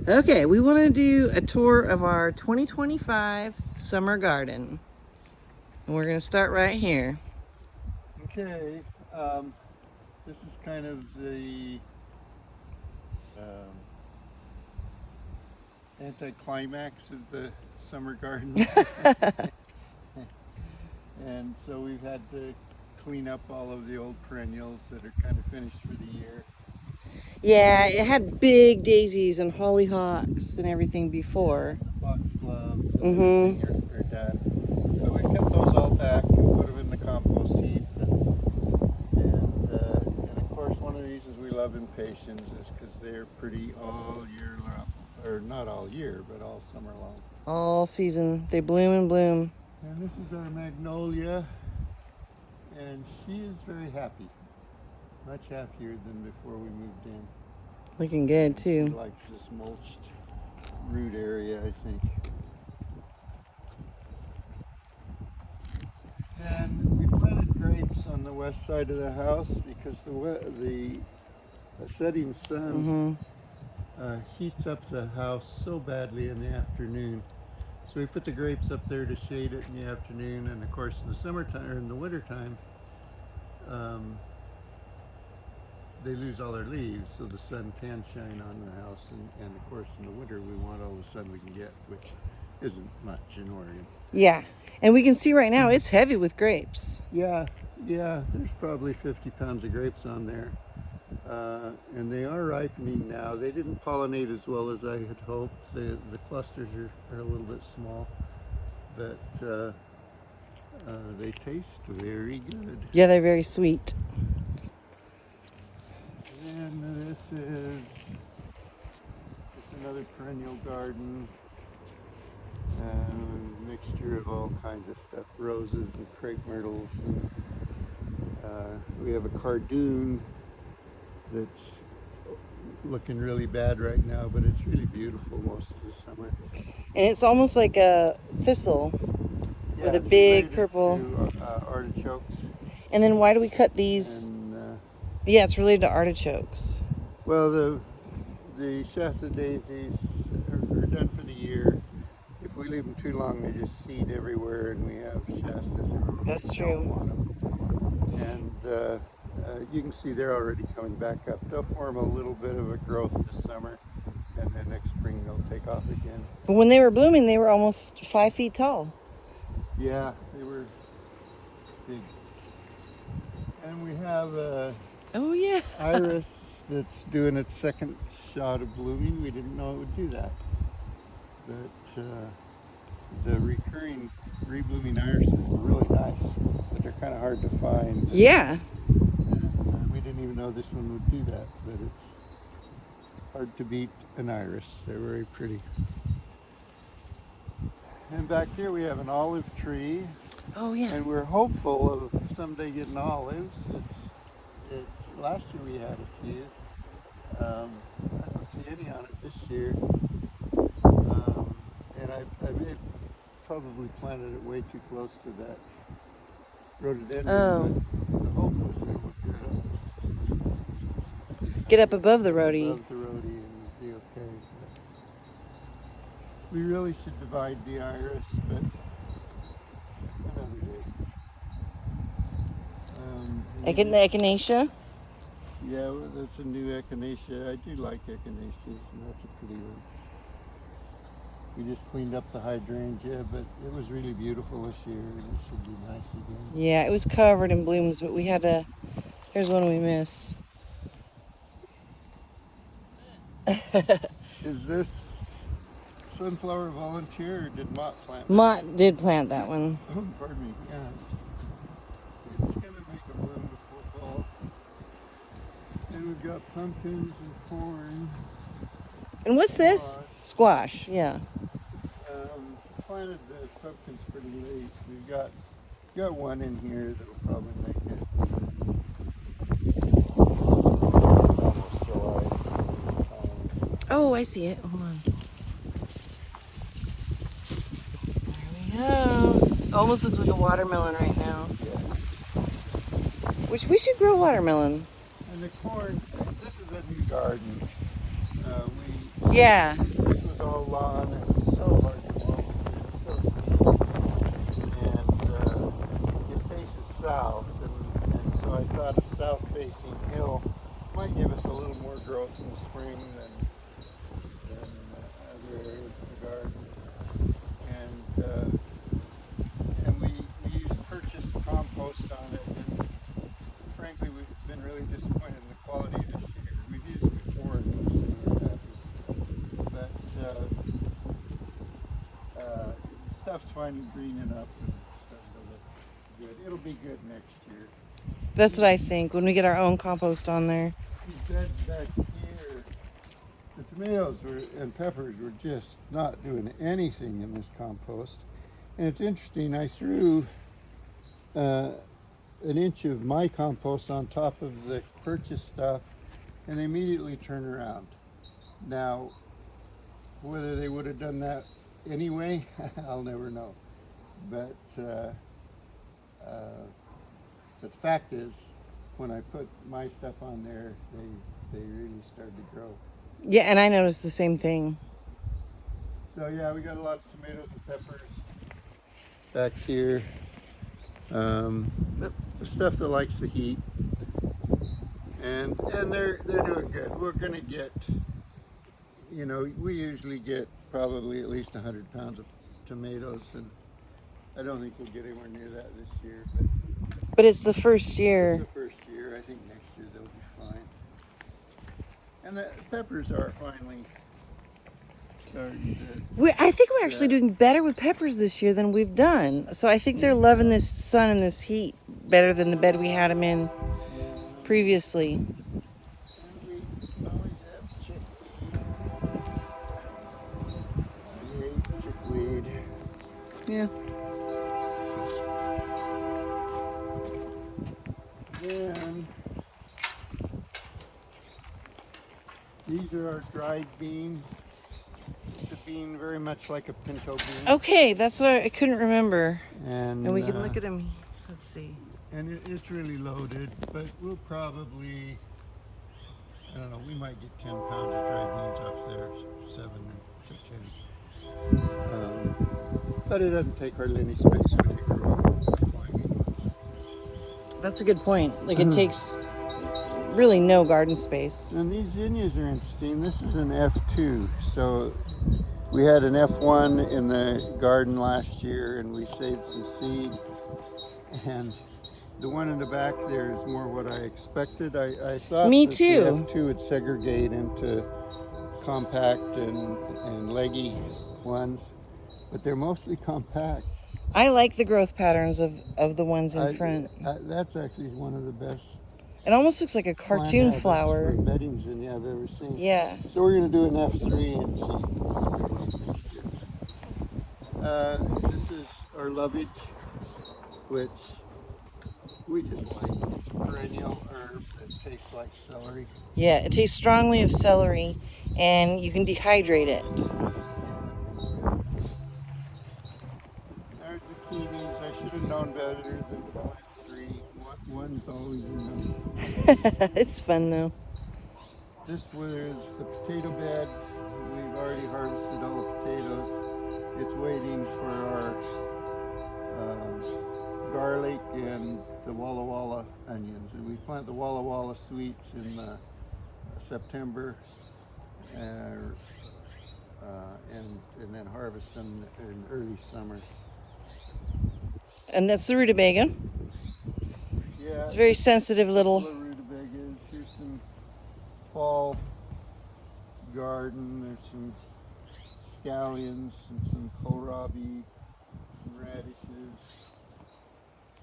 Okay, we want to do a tour of our 2025 summer garden. And we're going to start right here. Okay, this is kind of the um, anticlimax of the summer garden. And so we've had to clean up all of the old perennials that are kind of finished for the year. Yeah, it had big daisies and hollyhocks and everything before. The foxgloves and Mm-hmm. everything are done. So we kept those all back and put them in the compost heap. And of course, one of the reasons we love impatiens is because they're pretty all year long. Or not all year, but all summer long. All season. They bloom and bloom. And this is our magnolia. And she is very happy. Much happier than before we moved in. Looking good, She too. likes this mulched root area, I think. And we planted grapes on the west side of the house because the setting sun heats up the house so badly in the afternoon. So we put the grapes up there to shade it in the afternoon, and of course in the summertime or in the wintertime, they lose all their leaves, so the sun can shine on the house. And of course in the winter we want all the sun we can get, which isn't much in Oregon. Yeah, and we can see right now it's heavy with grapes. Yeah, there's probably 50 pounds of grapes on there. And they are ripening now. They didn't pollinate as well as I had hoped. The clusters are a little bit small, but they taste very good. Yeah, they're very sweet. And this is just another perennial garden. Mixture of all kinds of stuff, roses and crepe myrtles. And, we have a cardoon that's looking really bad right now, but it's really beautiful most of the summer. And it's almost like a thistle with a it's big related purple. to, artichokes. And then why do we cut these? And, Yeah, it's related to artichokes. well, the Shasta daisies are done for the year. If we leave them too long, they just seed everywhere, and we have Shastas. That's true. Don't want them. And you can see they're already coming back up. They'll form a little bit of a growth this summer, and then next spring they'll take off again. But when they were blooming, they were almost 5 feet tall. Yeah, they were big. And we have Oh, yeah. iris that's doing its second shot of blooming. We didn't know it would do that. But the recurring reblooming irises are really nice, but they're kind of hard to find. Yeah. And we didn't even know this one would do that, but it's hard to beat an iris. They're very pretty. And back here we have an olive tree. Oh, yeah. And we're hopeful of someday getting olives. It's last year we had a few. I don't see any on it this year. And I may probably planted it way too close to that rhododendron. Oh. But the hope was that it would Get up above the roadie. above the rhodie and be okay. But we really should divide the iris, but another day. Echinacea. Yeah, well, that's a new echinacea. I do like echinaceas, and that's a pretty one. We just cleaned up the hydrangea, but it was really beautiful this year, and it should be nice again. Yeah, it was covered in blooms, but we had to. Here's one we missed. Is this Sunflower Volunteer, or did Mott plant it? Mott did plant that one. Oh, pardon me. Yeah, it's going to make a bloom before fall. And we've got pumpkins and corn. And what's this? Squash, yeah. Planted the pumpkins pretty late. We've got one in here that'll probably make it. Almost July. Oh, I see it. Hold on. There we go. Almost looks like a watermelon right now. Yeah. Which we should grow watermelon. And the corn, this is a new garden. Yeah. hill lawn, and it's so hard to walk. It's so steep, and it faces south, and so I thought a south-facing hill might give us a little more growth in the spring than other areas of the garden. And we use purchased compost on it, and frankly, we've been really disappointed in the quality this year. We've used it before and we were happy. But stuff's finally greening up and starting to look good. It'll be good next year. That's what I think when we get our own compost on there. These beds back here, the tomatoes and peppers were just not doing anything in this compost. And it's interesting, I threw an inch of my compost on top of the purchased stuff, and they immediately turn around. Now, whether they would have done that anyway, I'll never know. But the fact is, when I put my stuff on there, they really started to grow. Yeah, and I noticed the same thing. So yeah, we got a lot of tomatoes and peppers back here. Stuff that likes the heat, and they're doing good. We're gonna get, we usually get probably at least 100 pounds of tomatoes, and I don't think we'll get anywhere near that this year. But it's the first It's year. the first year. I think next year they'll be fine. And the peppers are finally starting to. I think we're actually doing better with peppers this year than we've done. So I think they're loving this sun and this heat better than the bed we had them in previously. And we always have chickweed. We hate chickweed. Yeah. Then these are our dried beans. It's a bean very much like a pinto bean. Okay, that's what I couldn't remember. And we can look at them. Let's see. And it's really loaded, but we'll probably, I don't know, we might get 10 pounds of dried beans off there, 7 to 10. But it doesn't take hardly any space when you grow climbing. That's a good point. Like it takes really no garden space. And these zinnias are interesting. This is an F2. So we had an F1 in the garden last year, and we saved some seed. And the one in the back there is more what I expected. I thought Me that too. the F2 would segregate into compact and leggy ones, but they're mostly compact. I like the growth patterns of the ones in front. That's actually one of the best It almost looks like a plant cartoon habits flower. for bedding zinnia I've ever seen. Yeah. So we're going to do an F3 and see. This is our lovage, which we just like. It's a perennial herb that tastes like celery. Yeah, it tastes strongly of celery, and you can dehydrate it. There's the kiwis. I should have known better than to plant 3. One's always in them. It's fun though. This was the potato bed. We've already harvested all the potatoes. It's waiting for our garlic and the Walla Walla onions. And we plant the Walla Walla sweets in September and then harvest them in early summer. And that's the rutabaga. Yeah, It's a very sensitive little. rutabagas. Here's some fall garden. There's some scallions and some kohlrabi, some radishes.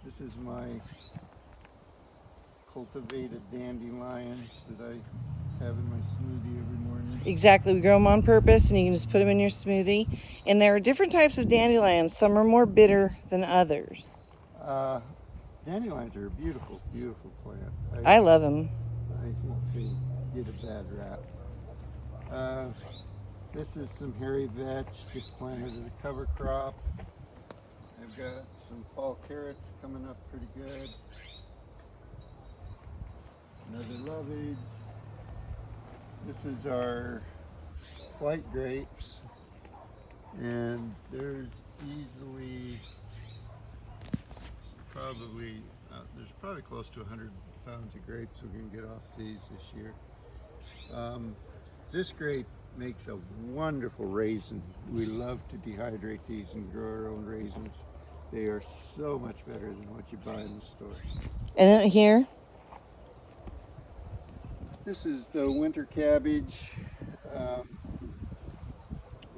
This is my cultivated dandelions that I have in my smoothie every morning. Exactly, we grow them on purpose, and you can just put them in your smoothie. And there are different types of dandelions. Some are more bitter than others. Dandelions are a beautiful, beautiful plant. I love them. I think they get a bad rap. This is some hairy vetch, just planted as a cover crop. I've got some fall carrots coming up pretty good. Another lovage. This is our white grapes. And there's easily there's probably close to 100 pounds of grapes we can get off these this year. This grape makes a wonderful raisin. We love to dehydrate these and grow our own raisins. They are so much better than what you buy in the store. And then here, This is the winter cabbage.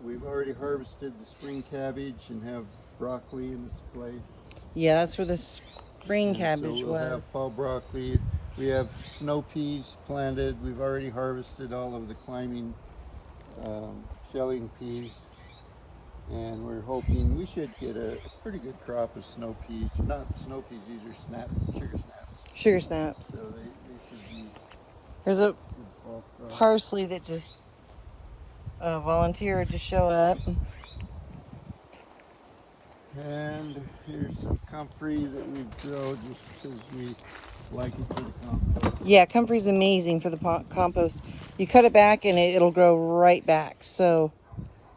We've already harvested the spring cabbage and have broccoli in its place. yeah, that's where the spring And cabbage so we'll was. have fall broccoli. We have snow peas planted. We've already harvested all of the climbing shelling peas. And we're hoping we should get a pretty good crop of snow peas. Not snow peas, these are sugar snaps. Sugar snaps. So they should be There's a good fall crop. parsley that just volunteered to show up. And here's some comfrey that we grow just because we like it for the compost. Yeah, comfrey's amazing for the compost. You cut it back and it'll grow right back. So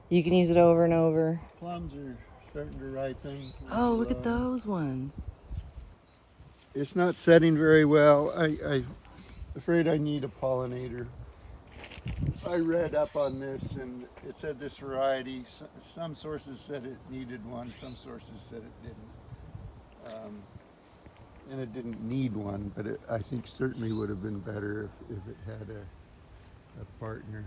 you can use it over and over. Plums are starting to ripen. Oh, look at those ones. It's not setting very well. I'm afraid I need a pollinator. I read up on this and it said this variety, some sources said it needed one, some sources said it didn't. And it didn't need one, but I think certainly would have been better if it had a partner.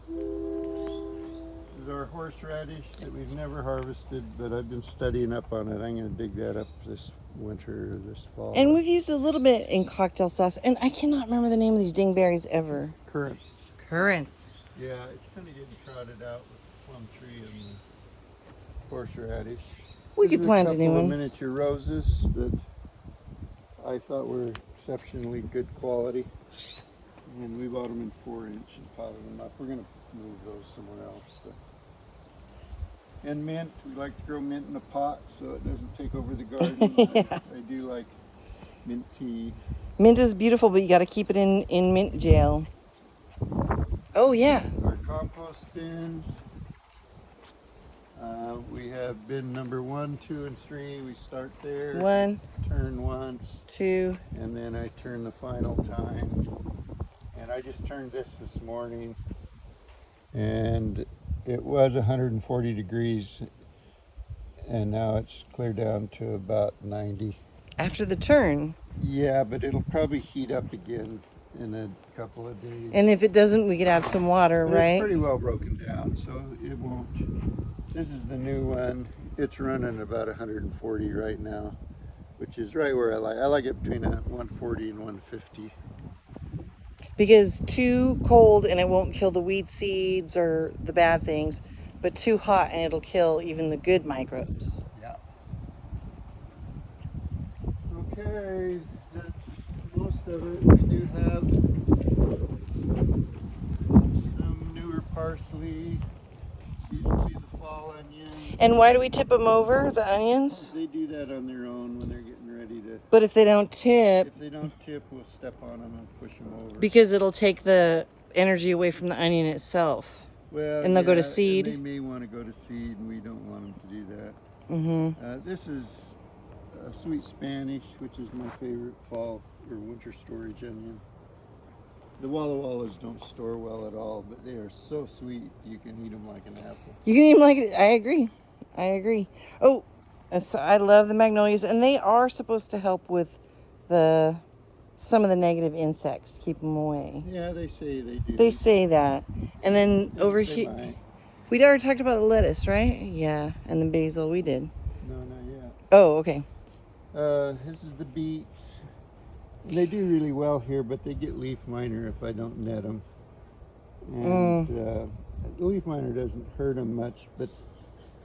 This is our horseradish that we've never harvested, but I've been studying up on it. I'm going to dig that up this winter or this fall. And we've used a little bit in cocktail sauce. And I cannot remember the name of these dingberries ever. Currants. Currants. Yeah, it's kind of getting crowded out with the plum tree and the horseradish. We These could are plant a a new couple of one. miniature roses that I thought were exceptionally good quality. And we bought them in 4-inch and potted them up. We're going to move those somewhere else. And mint, we like to grow mint in a pot so it doesn't take over the garden. I do like mint tea. Mint is beautiful, but you got to keep it in mint jail. Oh, yeah. Our compost bins. We have bin number 1, 2, and 3. We start there. 1, Turn once. 2. And then I turn the final time. And I just turned this morning. And it was 140 degrees. And now it's cleared down to about 90. After the turn. Yeah, but it'll probably heat up again in a couple of days. And if it doesn't, we could add some water, But right? It's pretty well broken down, so it won't. This is the new one. It's running about 140 right now, which is right where I like. I like it between 140 and 150. Because too cold and it won't kill the weed seeds or the bad things, but too hot and it'll kill even the good microbes. Yeah. Okay, that's most of it. We do have some newer parsley. These will be the fall onions. And why do we tip them over, the onions? They do that on their own when they're getting ready to. But if they don't tip, If they don't tip, we'll step on them and push them over. because it'll take the energy away from the onion itself. Well, and they'll go to yeah, seed. And they may want to go to seed, and we don't want them to do that. Mm-hmm. This is sweet Spanish, which is my favorite fall or winter storage onion. The Walla Wallas don't store well at all, but they are so sweet you can eat them like an apple. You can even like it. I agree. Oh, and so I love the magnolias, and they are supposed to help with some of the negative insects. Keep them away. Yeah, they say they do. They say that. And then over They here, might. we'd already talked about the lettuce, right? Yeah, and the basil. We did. No, not yet. Oh, okay. This is the beets. They do really well here, but they get leaf miner if I don't net them. And the leaf miner doesn't hurt them much, but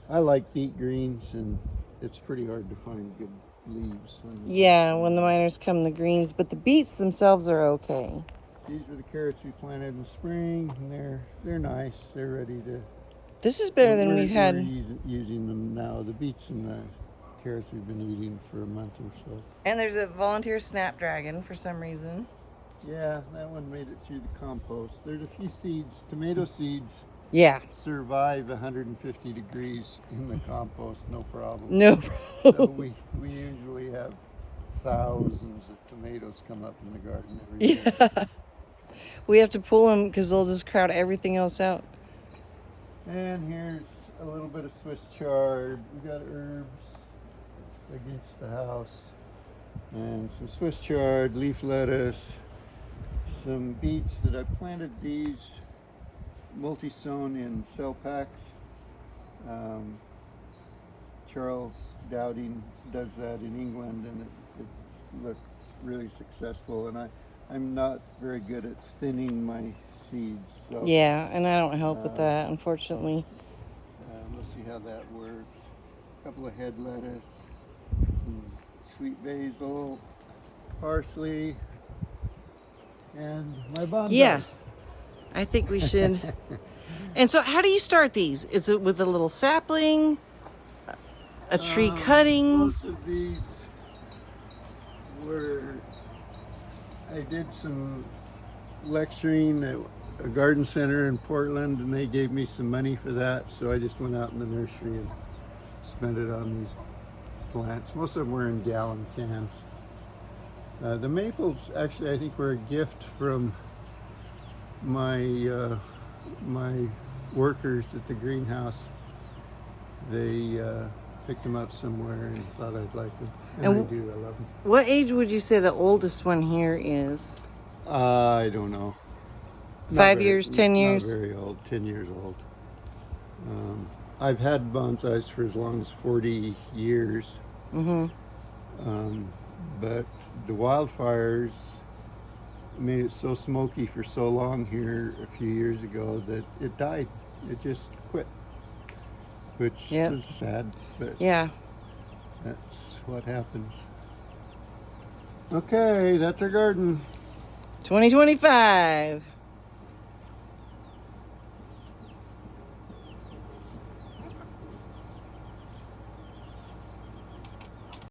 I like beet greens, and it's pretty hard to find good leaves. Yeah, when the miners come, the greens, but the beets themselves are okay. These are the carrots we planted in the spring, and they're nice. They're ready to. This is better than we've We're had. using them now. The beets and the carrots we've been eating for a month or so. And there's a volunteer snapdragon for some reason. Yeah, that one made it through the compost. There's a few seeds. Tomato seeds Yeah. survive 150 degrees in the compost, no problem. No So problem. we usually have thousands of tomatoes come up in the garden every year. Yeah. We have to pull them because they'll just crowd everything else out. And here's a little bit of Swiss chard. We got herbs against the house. And some Swiss chard, leaf lettuce, some beets that I planted these multi-sown in cell packs. Charles Dowding does that in England, and it looks really successful. And I'm not very good at thinning my seeds, so Yeah, and I don't help with that, unfortunately. we'll see how that works. A couple of head lettuce, some sweet basil, parsley, and my bonsais. Yeah. I think we should. And so, how do you start these? Is it with a little sapling, a tree cutting? Most of these were, I did some lecturing at a garden center in Portland, and they gave me some money for that, so I just went out in the nursery and spent it on these plants. Most of them were in gallon cans. The maples, actually, I think were a gift from my my workers at the greenhouse. They picked them up somewhere and thought I'd like them. And I do, I love them. What age would you say the oldest one here is? I don't know. 5 years, 10 years? Not very old, 10 years old. I've had bonsais for as long as 40 years. Mm-hmm. But the wildfires made it so smoky for so long here a few years ago that it died. It just quit, which was sad, but Yeah. that's what happens. Okay, that's our garden. 2025.